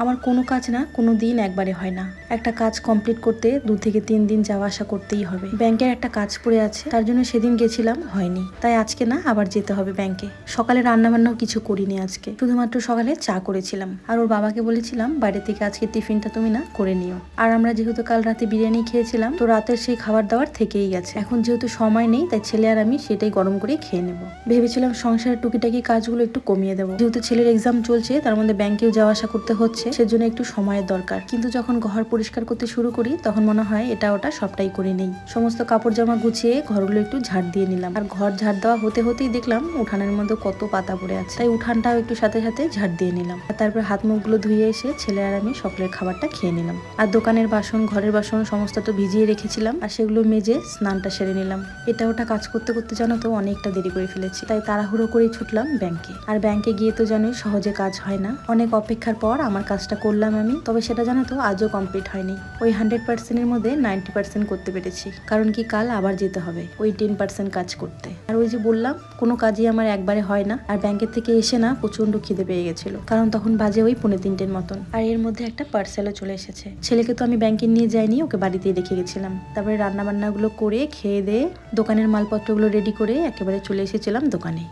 আমার কোনো কাজ না কোনো দিন একবারে হয় না। একটা কাজ কমপ্লিট করতে 2 থেকে 3 দিন যাওয়া আসা করতেই হবে। ব্যাংকের একটা কাজ পড়ে আছে, তার জন্য সেদিন গেছিলাম, হয়নি। তাই আজকে না আবার যেতে হবে ব্যাংকে। সকালে রান্না বান্নাও কিছু করিনি আজকে, শুধুমাত্র সকালে চা করেছিলাম। আর ওর বাবাকে বলেছিলাম বাইরে থেকে আজকে টিফিনটা তুমি না করে নিও। আর আমরা যেহেতু কাল রাতে বিরিয়ানি খেয়েছিলাম, তো রাতের সেই খাবার দাবার থেকেই গেছে। এখন যেহেতু সময় নেই, তাই ছেলে আর আমি সেটাই গরম করে খেয়ে নেব। ভেবেছিলাম সংসারের টুকিটাকি কাজগুলো একটু কমিয়ে দেবো, যেহেতু ছেলের এক্সাম চলছে, তার মধ্যে ব্যাংকেও যাওয়া আসা করতে হচ্ছে, সেজন্য একটু সময়ের দরকার। কিন্তু যখন ঘর পরিষ্কার করতে শুরু করি, তখন মনে হয় এটা ওটা সবটাই করে নেই। সমস্ত কাপড় জামা গুছিয়ে ঘরগুলো একটু ঝাড় দিয়ে নিলাম। আর ঘর ঝাড় দেওয়া হতে হতেই দেখলাম উঠানের মধ্যে কত পাতা পড়ে আছে, তাই উঠানটাও একটু সাথে সাথে ঝাড় দিয়ে নিলাম। আর তারপর হাত মুখগুলো ধুয়ে এসে ছেলে আর আমি সকালের খাবারটা খেয়ে নিলাম। আর দোকানের বাসন, ঘরের বাসন সমস্ত তো ভিজিয়ে রেখেছিলাম, আর সেগুলো মেজে স্নানটা সেরে নিলাম। এটা ওটা কাজ করতে করতে জানো তো অনেকটা দেরি করে ফেলেছি, তাই তাড়াহুড়ো করেই ছুটলাম ব্যাংকে। আর ব্যাংকে গিয়ে তো জানোই সহজে কাজ হয় না। অনেক অপেক্ষার পর আমার কাজটা করলাম আমি, তবে সেটা জানো তো আজও কমপ্লিট হয়নি। ওই 100%-এর মধ্যে 90% করতে পেরেছি, কারণ কি কাল আবার যেতে হবে ওই 10% কাজ করতে। আর ওই যে বললাম কোনো কাজই আমার একবারে হয় না। আর ব্যাংকের থেকে এসে না প্রচন্ড খিদে পেয়ে গেছিল, কারণ তখন বাজে ওই 2:45 মতন। আর এর মধ্যে একটা পার্সেলও চলে এসেছে। ছেলেকে তো আমি ব্যাংকে নিয়ে যাইনি, ওকে বাড়িতেই রেখে গেছিলাম। তারপরে রান্না বান্নাগুলো করে খেয়ে দিয়ে দোকানের মালপত্রগুলো রেডি করে একেবারে চলে এসেছিলাম দোকানে।